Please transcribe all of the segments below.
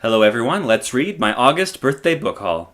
Hello everyone, let's read my August birthday book haul.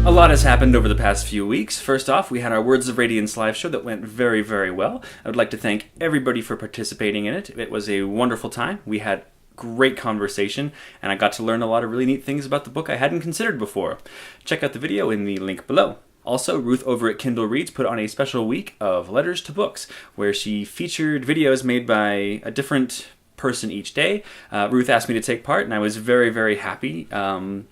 A lot has happened over the past few weeks. First off, we had our Words of Radiance live show that went very, very well. I would like to thank everybody for participating in it. It was a wonderful time. We had great conversation, and I got to learn a lot of really neat things about the book I hadn't considered before. Check out the video in the link below. Also, Ruth over at Kindle Reads put on a special week of Letters to Books, where she featured videos made by a different person each day. Ruth asked me to take part, and I was very, very happy to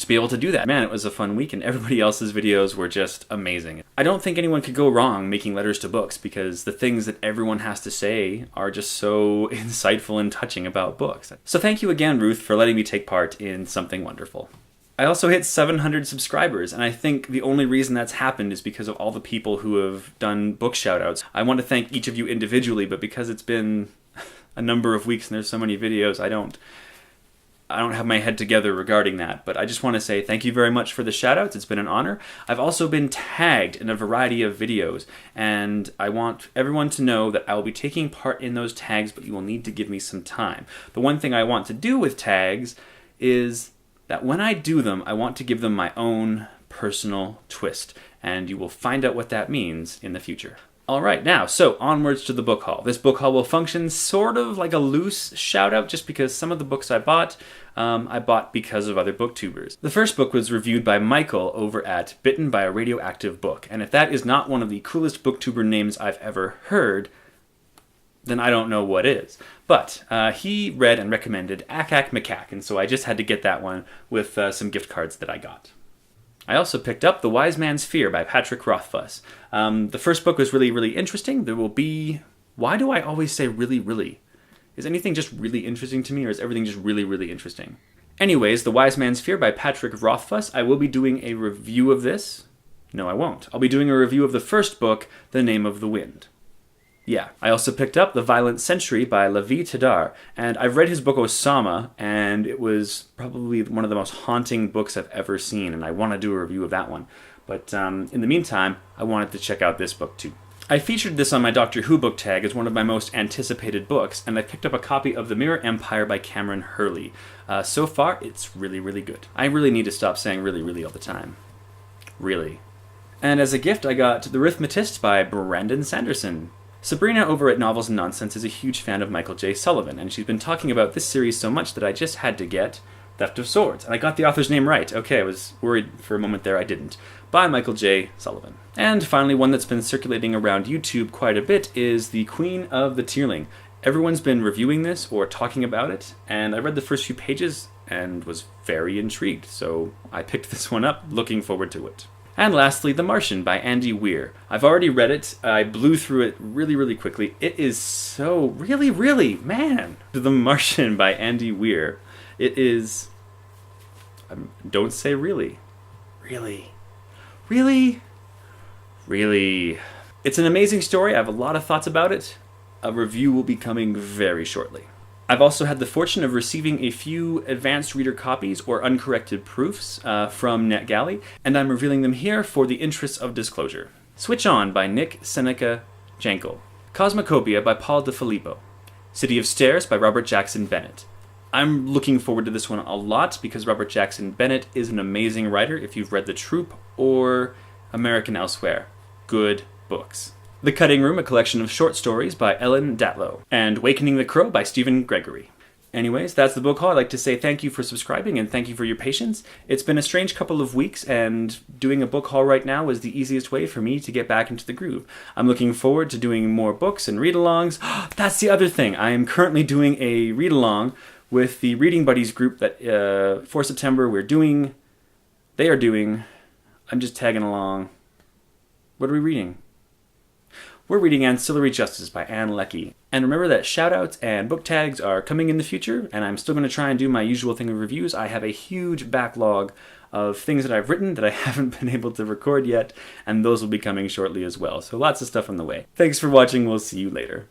be able to do that. Man, it was a fun week, and everybody else's videos were just amazing. I don't think anyone could go wrong making letters to books, because the things that everyone has to say are just so insightful and touching about books. So thank you again, Ruth, for letting me take part in something wonderful. I also hit 700 subscribers, and I think the only reason that's happened is because of all the people who have done book shoutouts. I want to thank each of you individually, but because it's been a number of weeks and there's so many videos, I don't have my head together regarding that, but I just want to say thank you very much for the shoutouts. It's been an honor. I've also been tagged in a variety of videos, and I want everyone to know that I will be taking part in those tags, but you will need to give me some time. The one thing I want to do with tags is that when I do them, I want to give them my own personal twist, and you will find out what that means in the future. Alright, now, so onwards to the book haul. This book haul will function sort of like a loose shout-out, just because some of the books I bought because of other booktubers. The first book was reviewed by Michael over at Bitten by a Radioactive Book, and if that is not one of the coolest booktuber names I've ever heard, then I don't know what is. But he read and recommended Ack Macaque, and so I just had to get that one with some gift cards that I got. I also picked up The Wise Man's Fear by Patrick Rothfuss. The first book was really, really interesting. There will be... Why do I always say really, really? Is anything just really interesting to me, or is everything just really, really interesting? Anyways, The Wise Man's Fear by Patrick Rothfuss. I will be doing a review of this. No, I won't. I'll be doing a review of the first book, The Name of the Wind. Yeah, I also picked up The Violent Century by Levi Tadar, and I've read his book Osama, and it was probably one of the most haunting books I've ever seen, and I want to do a review of that one. But in the meantime, I wanted to check out this book too. I featured this on my Doctor Who book tag as one of my most anticipated books, and I picked up a copy of The Mirror Empire by Cameron Hurley. So far, it's really, really good. I really need to stop saying really, really all the time. Really. And as a gift, I got The Arithmetist by Brandon Sanderson. Sabrina over at Novels and Nonsense is a huge fan of Michael J. Sullivan, and she's been talking about this series so much that I just had to get Theft of Swords. And I got the author's name right. Okay, I was worried for a moment there I didn't. By Michael J. Sullivan. And finally, one that's been circulating around YouTube quite a bit is The Queen of the Tearling. Everyone's been reviewing this or talking about it, and I read the first few pages and was very intrigued, so I picked this one up, looking forward to it. And lastly, The Martian by Andy Weir. I've already read it. I blew through it really, really quickly. It is so really, man. The Martian by Andy Weir. It is... don't say really. Really. It's an amazing story. I have a lot of thoughts about it. A review will be coming very shortly. I've also had the fortune of receiving a few advanced reader copies or uncorrected proofs from NetGalley, and I'm revealing them here for the interests of disclosure. Switch On by Nick Seneca Jankel. Cosmocopia by Paul DeFilippo. City of Stairs by Robert Jackson Bennett. I'm looking forward to this one a lot because Robert Jackson Bennett is an amazing writer if you've read The Troop or American Elsewhere. Good books. The Cutting Room, a collection of short stories by Ellen Datlow, and Wakening the Crow by Stephen Gregory. Anyways, that's the book haul. I'd like to say thank you for subscribing and thank you for your patience. It's been a strange couple of weeks, and doing a book haul right now is the easiest way for me to get back into the groove. I'm looking forward to doing more books and read-alongs. That's the other thing. I am currently doing a read-along with the Reading Buddies group that for September they are doing, I'm just tagging along. What are we reading? We're reading Ancillary Justice by Anne Leckie. And remember that shoutouts and book tags are coming in the future, and I'm still going to try and do my usual thing of reviews. I have a huge backlog of things that I've written that I haven't been able to record yet, and those will be coming shortly as well. So lots of stuff on the way. Thanks for watching. We'll see you later.